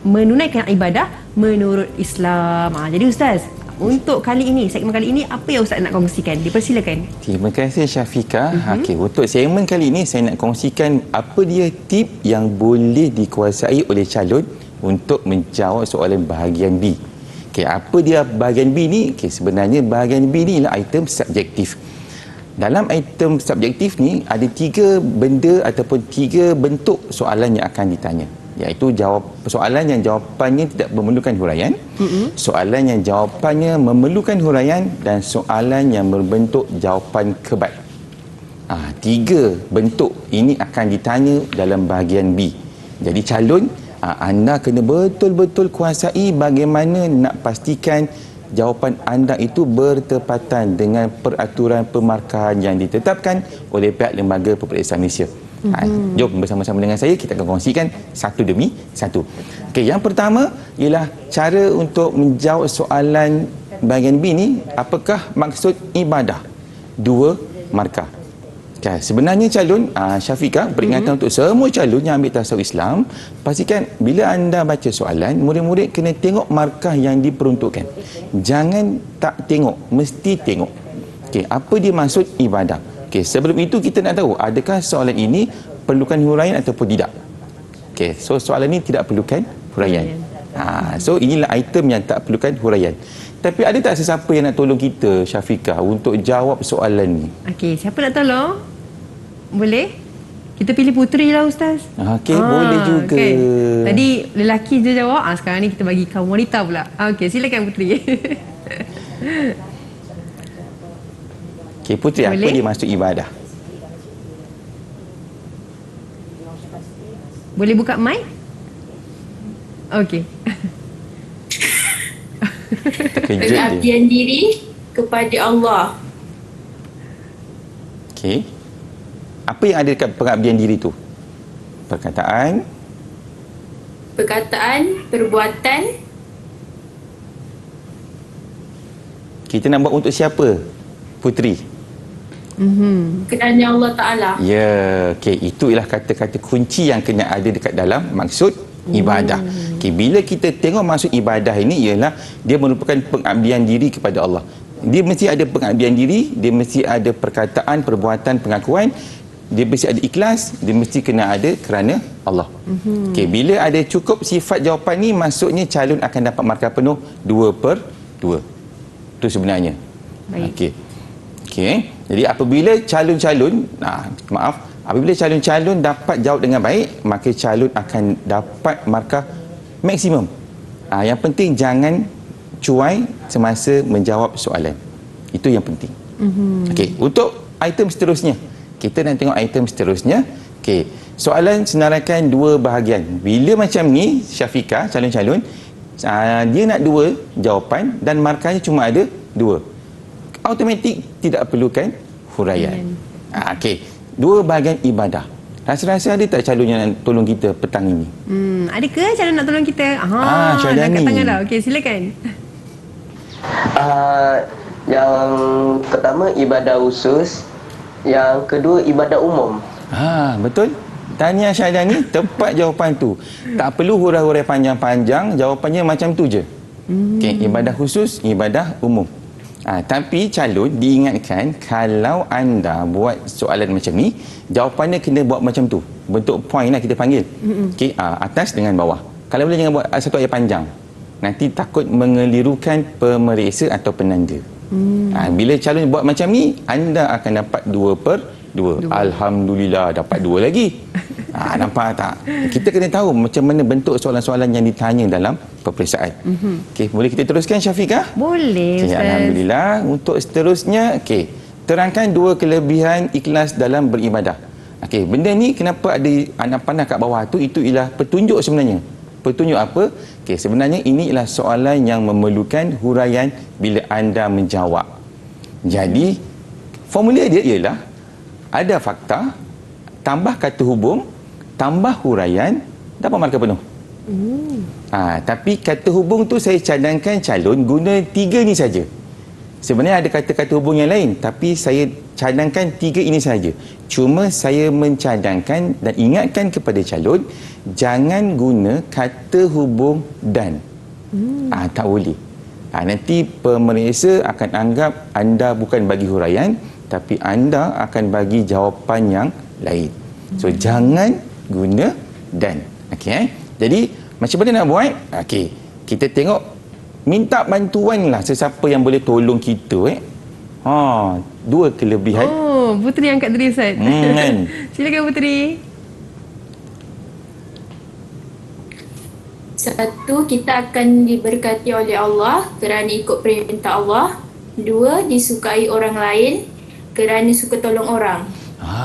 menunaikan ibadah menurut Islam. Jadi Ustaz, untuk kali ini, segmen kali ini apa yang Ustaz nak kongsikan? Dipersilakan. Terima kasih Syafiqah. Okey, untuk segmen kali ini saya nak kongsikan apa dia tip yang boleh dikuasai oleh calon untuk menjawab soalan bahagian B. Okey, apa dia bahagian B ni? Okey, sebenarnya bahagian B ni ialah item subjektif. Dalam item subjektif ni ada 3 benda ataupun 3 bentuk soalan yang akan ditanya. Iaitu soalan yang jawapannya tidak memerlukan huraian, soalan yang jawapannya memerlukan huraian dan soalan yang berbentuk jawapan kebal. 3 bentuk ini akan ditanya dalam bahagian B. Jadi calon, anda kena betul-betul kuasai bagaimana nak pastikan jawapan anda itu bertepatan dengan peraturan pemarkahan yang ditetapkan oleh pihak Lembaga Peperiksaan Malaysia. Jom bersama-sama dengan saya kita akan kongsikan satu demi satu. Okey, yang pertama ialah cara untuk menjawab soalan bahagian B ni, apakah maksud ibadah? 2 markah. Kan, sebenarnya calon Syafiqah, peringatan untuk semua calon yang ambil tasawuf Islam, pastikan bila anda baca soalan, murid-murid kena tengok markah yang diperuntukkan. Jangan tak tengok, mesti tengok. Okey, apa dia maksud ibadah? Okey, sebelum itu kita nak tahu adakah soalan ini perlukan huraian ataupun tidak. Okey, so soalan ini tidak perlukan huraian. So inilah item yang tak perlukan huraian. Tapi ada tak sesiapa yang nak tolong kita, Syafiqah, untuk jawab soalan ni? Okey, siapa nak tolong? Boleh? Kita pilih puteri lah, Ustaz. Okey, boleh juga. Kan? Tadi lelaki je jawab. Sekarang ni kita bagi kaum wanita pula. Okey, silakan puteri. Okey, puteri, apa Boleh? dia maksud ibadah? Boleh buka mic? Okey. Terkejut dia. Pengabdian diri kepada Allah. Okey. Apa yang ada dekat pengabdian diri tu? Perkataan, Perbuatan, kita nak buat untuk siapa? Puteri. kerana Allah Ta'ala. Ya, okey, itu ialah kata-kata kunci yang kena ada dekat dalam maksud ibadah. Okey, bila kita tengok maksud ibadah ini ialah dia merupakan pengabdian diri kepada Allah. Dia mesti ada pengabdian diri, dia mesti ada perkataan, perbuatan, pengakuan, dia mesti ada ikhlas, dia mesti kena ada kerana Allah. Okey, bila ada cukup sifat jawapan ni, maksudnya calon akan dapat markah penuh 2/2. Itu sebenarnya. Baik. Okey. Okey. Jadi apabila calon-calon, apabila calon-calon dapat jawab dengan baik, maka calon akan dapat markah maksimum. Yang penting jangan cuai semasa menjawab soalan. Itu yang penting. Okey, untuk item seterusnya, kita nak tengok item seterusnya. Okey, soalan senaraikan dua bahagian. Bila macam ni, Syafiqah, calon-calon, dia nak dua jawapan dan markahnya cuma ada 2. Automatik tidak perlukan huraian. Okey, dua bahagian ibadah. Rasa-rasa ada tak calon yang nak tolong kita petang ini? Ada ke calon nak tolong kita? Syahidani. Angkat tangan dah. Okey, silakan. Yang pertama ibadah khusus, yang kedua ibadah umum. Betul. Tahniah Syahidani, tepat jawapan tu. Tak perlu hurai-hurai panjang-panjang, jawapannya macam tu je. Okey, ibadah khusus, ibadah umum. Tapi calon diingatkan kalau anda buat soalan macam ni, jawapannya kena buat macam tu. Bentuk point lah kita panggil. Okey, atas dengan bawah. Kalau boleh jangan buat satu ayat panjang. Nanti takut mengelirukan pemeriksa atau penanda. Bila calon buat macam ni, anda akan dapat 2/2. Alhamdulillah, dapat 2 lagi. Nampak tak? Kita kena tahu macam mana bentuk soalan-soalan yang ditanya dalam peperiksaan. Okey, boleh kita teruskan, Syafiqah? Boleh, Okay, Ustaz. Alhamdulillah. Untuk seterusnya, okey, terangkan 2 kelebihan ikhlas dalam beribadah. Okey, benda ni kenapa ada anak panah kat bawah tu, itu ialah petunjuk sebenarnya. Petunjuk apa? Okey, sebenarnya ini ialah soalan yang memerlukan huraian bila anda menjawab. Jadi, formula dia ialah ada fakta, tambah kata hubung, tambah huraian, dapat markah penuh. Tapi kata hubung tu saya cadangkan calon guna 3 ni saja. Sebenarnya ada kata-kata hubung yang lain, tapi saya cadangkan 3 ini saja. Cuma saya mencadangkan dan ingatkan kepada calon, jangan guna kata hubung dan. Tak boleh. Nanti pemeriksa akan anggap anda bukan bagi huraian, tapi anda akan bagi jawapan yang lain. So jangan guna dan. Okey, Jadi macam mana nak buat? Okey, kita tengok, minta bantuan lah sesiapa yang boleh tolong kita. 2 kelebihan. Puteri angkat tadi, Ustaz. Kan? Silakan Puteri. 1, kita akan diberkati oleh Allah kerana ikut perintah Allah. 2, disukai orang lain kerana suka tolong orang.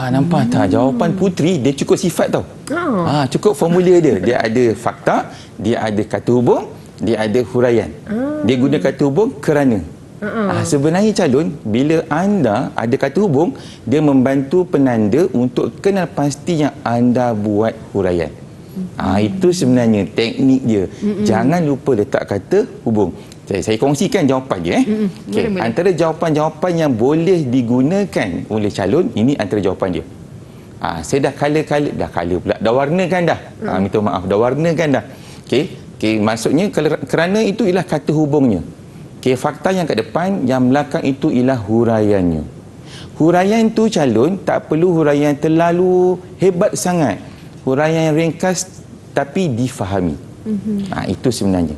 Nampak tak? Jawapan Puteri dia cukup sifat tau. Cukup formula dia. Dia ada fakta, dia ada kata hubung, dia ada huraian. Dia guna kata hubung kerana. Sebenarnya calon, bila anda ada kata hubung, dia membantu penanda untuk kenal pasti yang anda buat huraian. Itu sebenarnya teknik dia. Jangan lupa letak kata hubung. Saya kongsikan jawapan dia. Okey, boleh. antara jawapan-jawapan yang boleh digunakan oleh calon, ini antara jawapan dia. Saya dah dah warnakan dah. Minta maaf, dah warnakan dah. Okey, maksudnya kerana itu ialah kata hubungnya. Okey, fakta yang kat depan, yang belakang itu ialah huraiannya. Huraian tu calon tak perlu huraian terlalu hebat sangat. Huraian yang ringkas tapi difahami. Itu sebenarnya.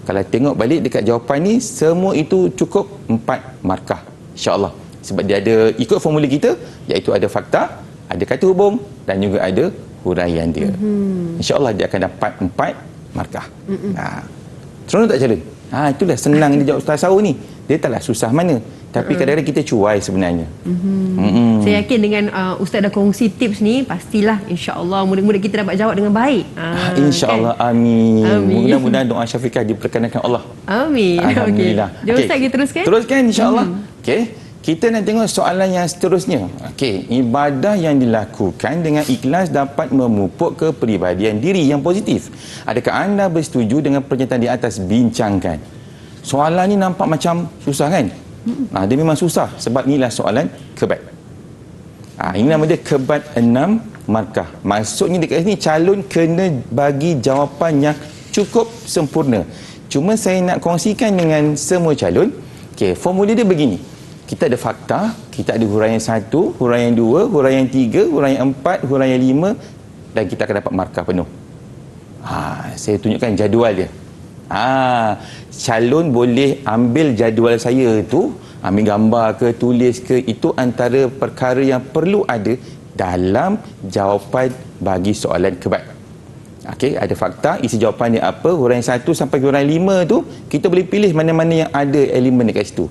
Kalau tengok balik dekat jawapan ni, semua itu cukup 4 markah. InsyaAllah. Sebab dia ada ikut formula kita, iaitu ada fakta, ada kata hubung dan juga ada huraian dia. InsyaAllah dia akan dapat 4 markah. Seronok tak calon? Itulah senang dia jawab Ustaz Saur ni. Dia taklah susah mana. Tapi kadang-kadang kita cuai sebenarnya. Saya yakin dengan Ustaz dah kongsi tips ni, pastilah insya-Allah mudah-mudahan kita dapat jawab dengan baik. InsyaAllah, kan? amin. Amin. Mudah-mudahan doa Syafiqah diperkenankan Allah. Amin. Alhamdulillah. Okay. Jom Ustaz, kita teruskan. Teruskan insya-Allah. Okey. Kita nak tengok soalan yang seterusnya. Okey, ibadah yang dilakukan dengan ikhlas dapat memupuk kepribadian diri yang positif. Adakah anda bersetuju dengan pernyataan di atas? Bincangkan. Soalan ni nampak macam susah kan? Dia memang susah sebab inilah soalan kebat. Ini nama dia kebat 6 markah. Maksudnya dekat sini calon kena bagi jawapan yang cukup sempurna. Cuma saya nak kongsikan dengan semua calon. Okey, formula dia begini. Kita ada fakta, kita ada huraian 1, huraian 2, huraian 3, huraian 4, huraian 5 dan kita akan dapat markah penuh. Saya tunjukkan jadual dia. Calon boleh ambil jadual saya tu, ambil gambar ke, tulis ke, itu antara perkara yang perlu ada dalam jawapan bagi soalan kebat. Okey, ada fakta, isi jawapan dia apa, huraian 1 sampai huraian 5 tu, kita boleh pilih mana-mana yang ada elemen dekat situ.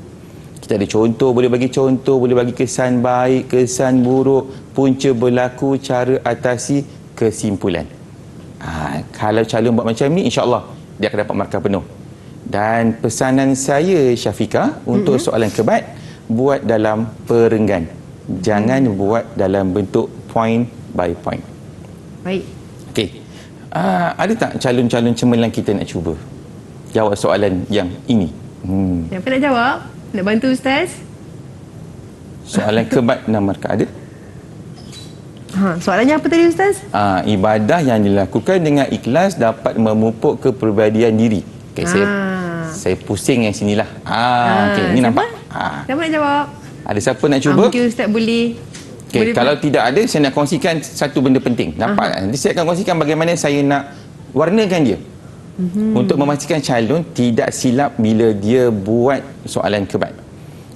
Kita ada contoh, boleh bagi contoh, boleh bagi kesan baik, kesan buruk, punca berlaku, cara atasi, kesimpulan. Kalau calon buat macam ni, insya-Allah dia akan dapat markah penuh. Dan pesanan saya Syafiqah untuk soalan kebat, buat dalam perenggan. Jangan buat dalam bentuk point by point. Baik. Okey. Ada tak calon-calon cemerlang kita nak cuba jawab soalan yang ini? Siapa nak jawab? Nak bantu Ustaz? Soalan kebat 6 markah ada? Soalannya apa tadi Ustaz? Ibadah yang dilakukan dengan ikhlas dapat memupuk kepribadian diri. Okay, saya pusing yang sinilah. Okey, ni nampak. Siapa nak jawab? Ada siapa nak cuba? Mungkin Ustaz boleh. Okey, kalau tidak ada, saya nak kongsikan satu benda penting. Nampak? Nanti saya akan kongsikan bagaimana saya nak warnakan dia. Untuk memastikan calon tidak silap bila dia buat soalan kebat.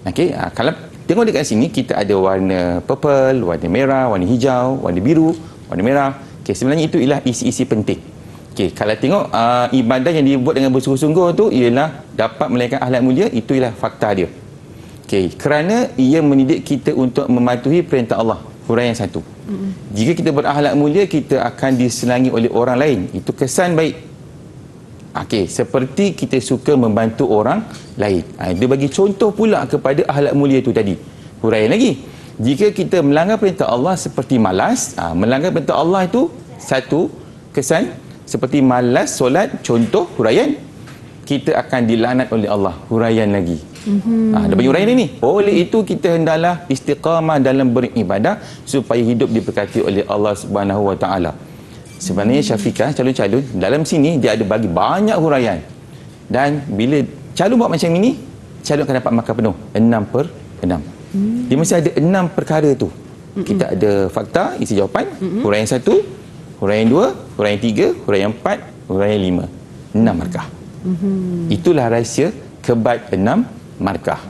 Okey, kalau tengok dekat sini, kita ada warna purple, warna merah, warna hijau, warna biru, warna merah. Okey, sebenarnya itu ialah isi-isi penting. Okey, kalau tengok ibadah yang dibuat dengan bersungguh-sungguh tu ialah dapat melahirkan akhlak mulia, itu ialah fakta dia. Okey, kerana ia mendidik kita untuk mematuhi perintah Allah. Huraian 1. Jika kita berakhlak mulia, kita akan disenangi oleh orang lain. Itu kesan baik. Okey, seperti kita suka membantu orang lain. Dia bagi contoh pula kepada akhlak mulia itu tadi. Huraian lagi. Jika kita melanggar perintah Allah seperti malas, melanggar perintah Allah itu satu kesan seperti malas solat, contoh huraian, kita akan dilaknat oleh Allah. Huraian lagi. Dia bagi huraian ini. Oleh itu kita hendaklah istiqamah dalam beribadah supaya hidup diberkati oleh Allah Subhanahu Wa Taala. Sebenarnya Syafiqah, calon-calon dalam sini dia ada bagi banyak huraian. Dan bila calon buat macam ini, calon akan dapat markah penuh 6/6. Dia mesti ada 6 perkara tu. Kita ada fakta, isi jawapan, huraian 1, huraian 2, huraian 3, huraian 4, huraian 5. 6 markah. Itulah rahsia kebat 6 markah.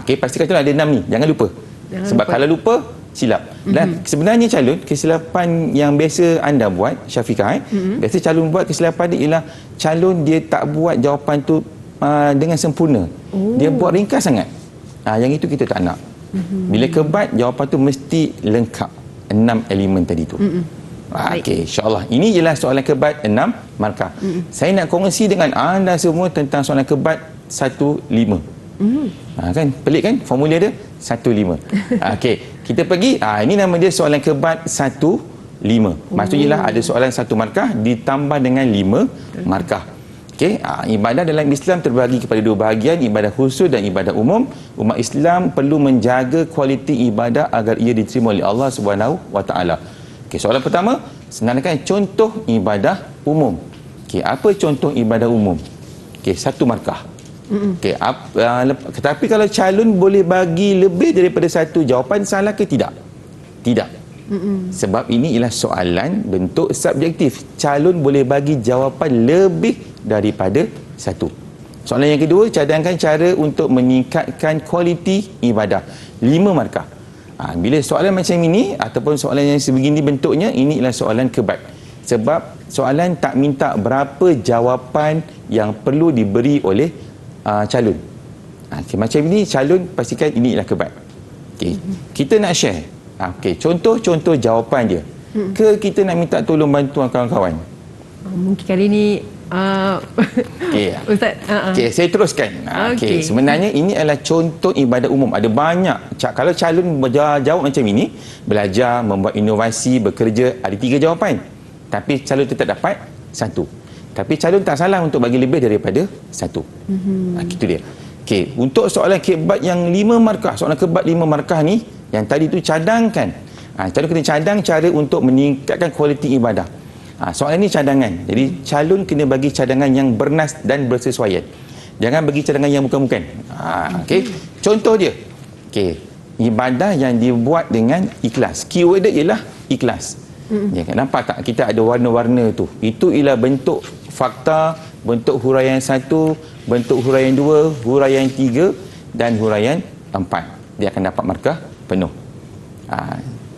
Okey, pastikan ada 6 ni, jangan lupa. Sebab kalau lupa, silap. Dan sebenarnya calon, kesilapan yang biasa anda buat, Syafiqah, biasa calon buat kesilapan dia ialah calon dia tak buat jawapan tu dengan sempurna. Dia buat ringkas sangat. Yang itu kita tak nak. Bila kebat, jawapan tu mesti lengkap 6 elemen tadi tu. Okey, insya-Allah. Ini ialah soalan kebat 6 markah. Saya nak kongsi dengan anda semua tentang soalan kebat 1-5. Kan pelik kan formula dia 1-5. Okey, kita pergi. Ini nama dia soalan kebat 1-5. Maksudnya lah ada soalan 1 markah ditambah dengan 5 markah. Okey, ibadah dalam Islam terbahagi kepada dua bahagian, ibadah khusus dan ibadah umum. Umat Islam perlu menjaga kualiti ibadah agar ia diterima oleh Allah Subhanahu Wa Taala. Okey, soalan pertama, senaraikan contoh ibadah umum. Okey, apa contoh ibadah umum? Okey, satu markah. Okey, tetapi kalau calon boleh bagi lebih daripada satu, jawapan salah ke tidak? Tidak. Sebab ini ialah soalan bentuk subjektif. Calon boleh bagi jawapan lebih daripada satu. Soalan yang kedua, cadangkan cara untuk meningkatkan kualiti ibadah. 5 markah. Bila soalan macam ini ataupun soalan yang sebegini bentuknya, ini ialah soalan kebat. Sebab soalan tak minta berapa jawapan yang perlu diberi oleh calon. Macam ini calon pastikan ini ialah kebat. Okay. Kita nak share. Okey, contoh-contoh jawapan dia. Ke kita nak minta tolong bantuan kawan-kawan? Mungkin kali ni Okey. Ustaz. Okey, saya teruskan. Okey, sebenarnya ini adalah contoh ibadah umum. Ada banyak. Kalau calon jawab macam ini, belajar, membuat inovasi, bekerja, ada 3 jawapan. Tapi calon tetap dapat 1. Tapi calon tak salah untuk bagi lebih daripada 1. Itu dia. Okey, untuk soalan kebat yang 5 markah, soalan kebat 5 markah ni, yang tadi tu cadangkan. Calon kena cadang cara untuk meningkatkan kualiti ibadah. Soalan ni cadangan. Jadi calon kena bagi cadangan yang bernas dan bersesuaian. Jangan bagi cadangan yang bukan-bukan. Okey. Contoh dia. Okey. Ibadah yang dibuat dengan ikhlas. Keyword dia ialah ikhlas. Ya, nampak tak kita ada warna-warna tu? Itu ialah bentuk fakta, bentuk huraian 1, bentuk huraian 2, huraian 3 dan huraian 4. Dia akan dapat markah penuh.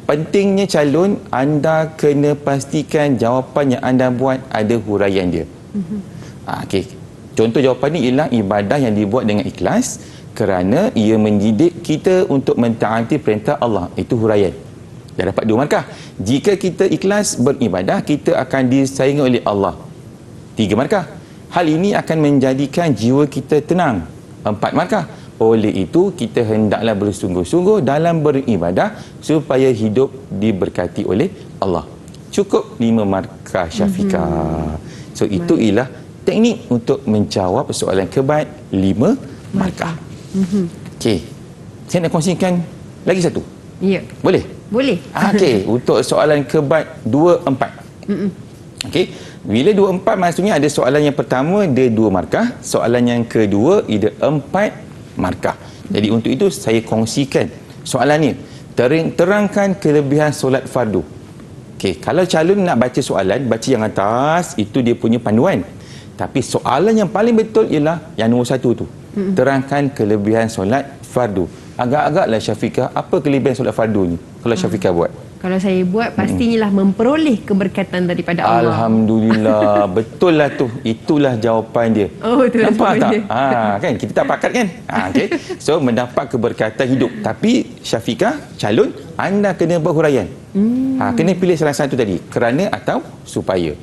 Pentingnya calon, anda kena pastikan jawapan yang anda buat ada huraian dia. Okey. Contoh jawapan ni ialah ibadah yang dibuat dengan ikhlas kerana ia mendidik kita untuk mentaati perintah Allah. Itu huraian. Dia dapat 2 markah. Jika kita ikhlas beribadah, kita akan disayangi oleh Allah. 3 markah. Hal ini akan menjadikan jiwa kita tenang. 4 markah. Oleh itu, kita hendaklah bersungguh-sungguh dalam beribadah supaya hidup diberkati oleh Allah. Cukup 5 markah, Syafiqah. So, itu ialah teknik untuk menjawab soalan kebat 5 markah. Okey. Saya nak kongsikan lagi satu. Ya. Boleh? Boleh. Okey, untuk soalan kebat 2, 4. Okey. Bila 2, 4 maksudnya ada soalan yang pertama dia 2 markah, soalan yang kedua dia 4 markah. Jadi untuk itu saya kongsikan soalan ni. Terangkan kelebihan solat fardu. Okey, kalau calon nak baca soalan, baca yang atas, itu dia punya panduan. Tapi soalan yang paling betul ialah yang nombor 1 tu. Terangkan kelebihan solat fardu. Agak-agaklah Syafiqah, apa kelebihan solat fardu ni kalau Syafiqah buat? Kalau saya buat, pastinya memperoleh keberkatan daripada Allah. Alhamdulillah. Betul lah tu. Itulah jawapan dia. Oh, itulah nampak tak? dia. Kan? Kita tak pakat kan? Okay. So, mendapat keberkatan hidup. Tapi, Syafiqah, calon, anda kena berhuraian. Kena pilih salah satu tadi. Kerana atau supaya.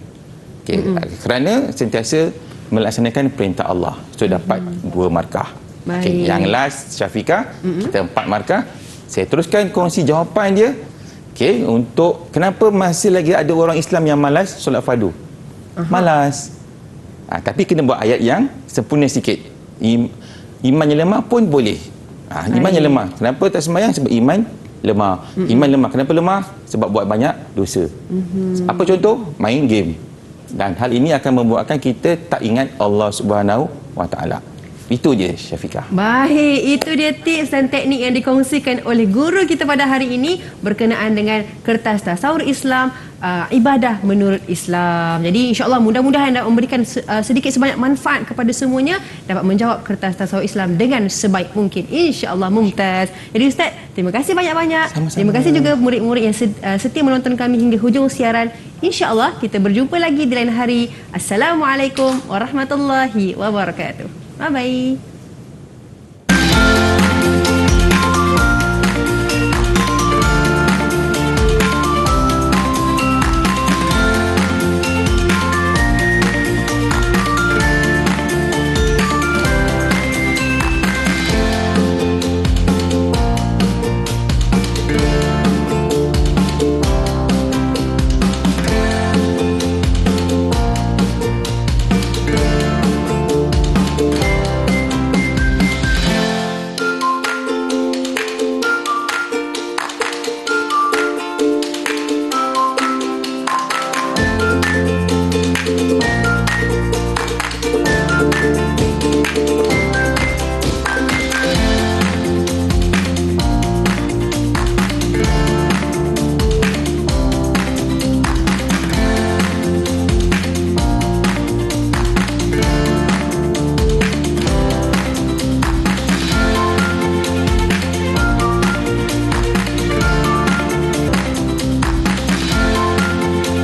Okay. Kerana sentiasa melaksanakan perintah Allah. So, dapat 2 markah. Okay. Yang last, Syafiqah, kita 4 markah. Saya teruskan kongsi jawapan dia. Okey, untuk kenapa masih lagi ada orang Islam yang malas solat fardu? Malas. Tapi kena buat ayat yang sempurna sikit. Imannya lemah pun boleh. Imannya lemah. Kenapa tak sembahyang? Sebab iman lemah. Iman lemah. Kenapa lemah? Sebab buat banyak dosa. Apa contoh? Main game. Dan hal ini akan membuatkan kita tak ingat Allah Subhanahu Wa Taala. Itu je, Syafiqah. Baik, itu dia tips dan teknik yang dikongsikan oleh guru kita pada hari ini berkenaan dengan kertas tasawur Islam, ibadah menurut Islam. Jadi insya-Allah mudah-mudahan dapat memberikan sedikit sebanyak manfaat kepada semuanya, dapat menjawab kertas tasawur Islam dengan sebaik mungkin. Insya-Allah mumtaz. Jadi Ustaz, terima kasih banyak-banyak. Sama-sama. Terima kasih juga murid-murid yang setia menonton kami hingga hujung siaran. Insya-Allah kita berjumpa lagi di lain hari. Assalamualaikum warahmatullahi wabarakatuh. Bye-bye.